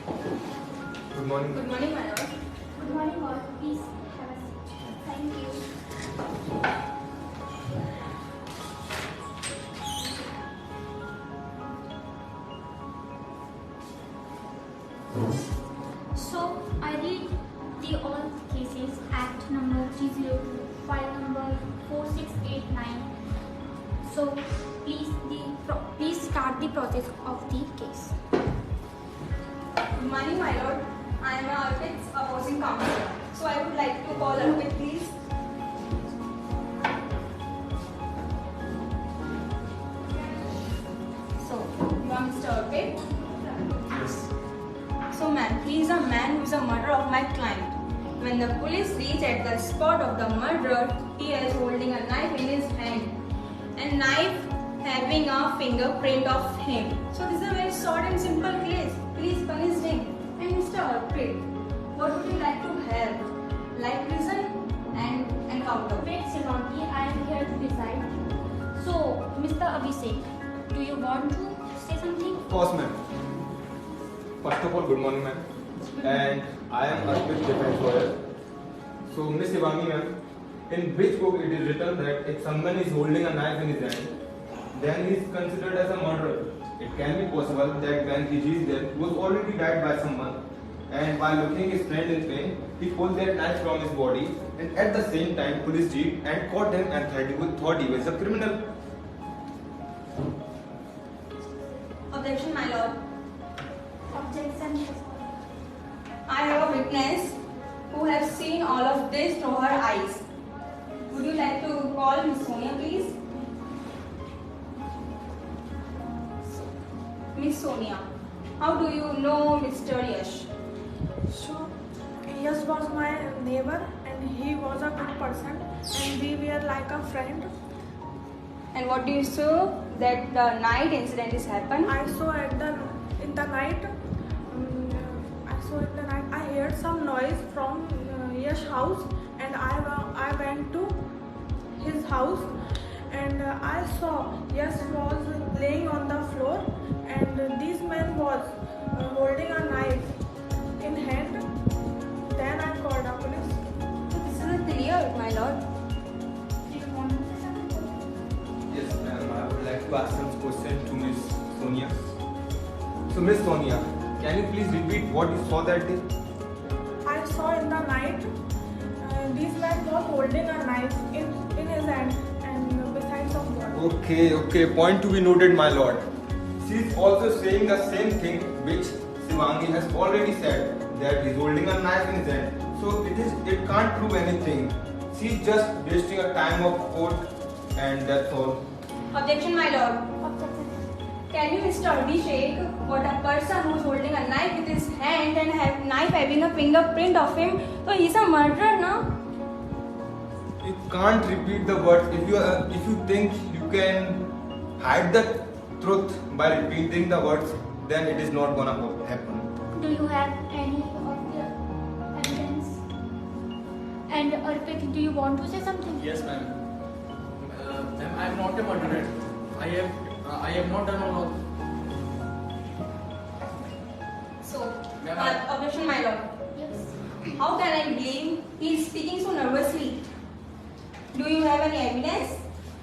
Good morning. Good morning, my lord. Good morning all. Please have a seat. Thank you. So I read the all cases Act number 302, file number 4689. So please start the process of the case. Good morning, my lord. I am Arpit's opposing counsel. So I would like to call Arpit, please. So, you are Mr. Arpit? Yes. So, ma'am, he is a man who is a murderer of my client. When the police reach at the spot of the murder, he is holding a knife in his hand. And knife having a fingerprint of him. So this is a very short and simple case. Please punish him. And Mr. Arpit, what would you like to have? Life prison and encounter. Wait, Shivangi, I am here to decide. So, Mr. Abhishek, do you want to say something? Of course, ma'am. First of all, good morning, ma'am. And I am Arpit, defense lawyer. So, Miss Shivangi, ma'am, in which book it is written that if someone is holding a knife in his hand, then he is considered as a murderer. It can be possible that when he reached there, he was already died by someone, and while looking his friend in pain, he pulled that knife from his body, and at the same time police did and caught him and thought he was a criminal. Objection, my lord. Objection. I have a witness who has seen all of this through her eyes. Would you like to call Miss Sonia, please? Miss Sonia, how do you know Mr. Yash? So, Yash was my neighbor and he was a good person and we were like a friend. And what do you saw that the night incident is happened? I saw in the night, I heard some noise from Yash house and I went to his house and I saw Yash was laying on the floor and this man was holding a knife in hand. Then I called the police. This is clear, my lord. Do you want to say something? Yes, ma'am. I would like to ask some questions to Miss Sonia. So, Miss Sonia, can you please repeat what you saw that day? I saw in the night this man was holding a knife in his hand and beside some water. Okay. Point to be noted, my lord. She is also saying the same thing which Shivangi has already said, that he's holding a knife in his hand. So it can't prove anything. She's just wasting a time of court, and that's all. Objection, my lord. Objection. Can you, Mr. Abhishek, what a person who's holding a knife with his hand and have knife having a fingerprint of him, so he's a murderer, no? You can't repeat the words. If you think you can hide the truth by repeating the words, then it is not gonna happen. Do you have any of the evidence? And Arpit, do you want to say something? Yes, ma'am. Ma'am, I am not a murderer. I have not done all of. So, Ma'am, objection, my lord. Yes. How can I believe he is speaking so nervously? Do you have any evidence,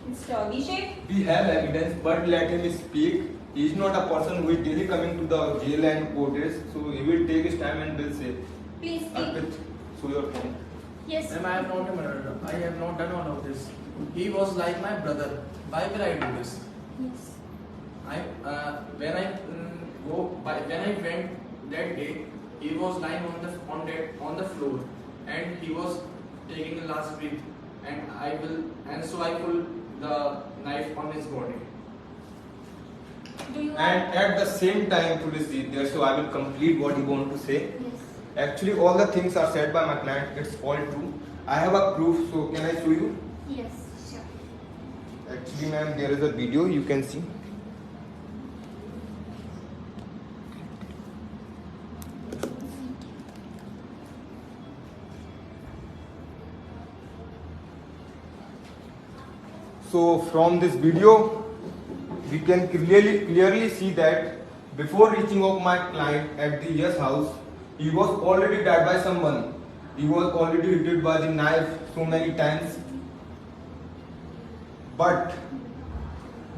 Mr. Abhishek? We have evidence, but let him speak. He is not a person who is daily coming to the jail and courts, so he will take his time and will say, Please speak. Arpit, show your phone. Yes. Ma'am, I am not a murderer. I have not done all of this. He was like my brother. Why will I do this? Yes. When I went that day, he was lying on the floor, and he was taking a last breath, and so I pulled the knife on his body. Do you And have? at the same time, police is there, so I will complete what he want to say. Yes. Actually, all the things are said by my client. It's all true. I have a proof, so can I show you? Yes. Sure. Actually, ma'am, there is a video you can see. So from this video, we can clearly see that before reaching of my client at the Yes house, he was already died by someone. He was already hit by the knife so many times. But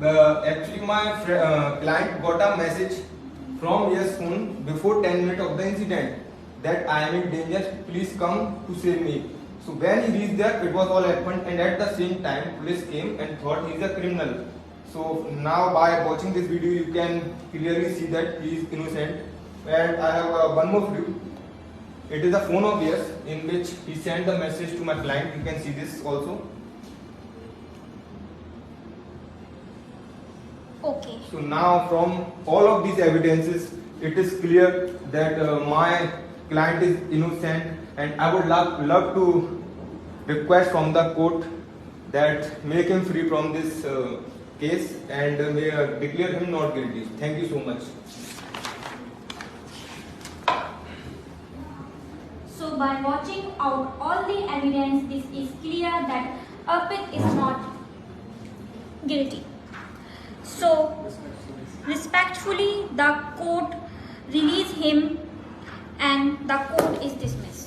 actually my client got a message from Yes phone before 10 minutes of the incident that I am in danger, please come to save me. So when he reached there, it was all happened, and at the same time police came and thought he is a criminal. So now by watching this video you can clearly see that he is innocent. And I have one more video. It is a phone of Yes in which he sent the message to my client. You can see this also. Okay. So now from all of these evidences, it is clear that my client is innocent, and I would love to request from the court that make him free from this case and may declare him not guilty. Thank you so much. So by watching out all the evidence, this is clear that Arpit is not guilty. So respectfully, the court release him and the court is dismissed.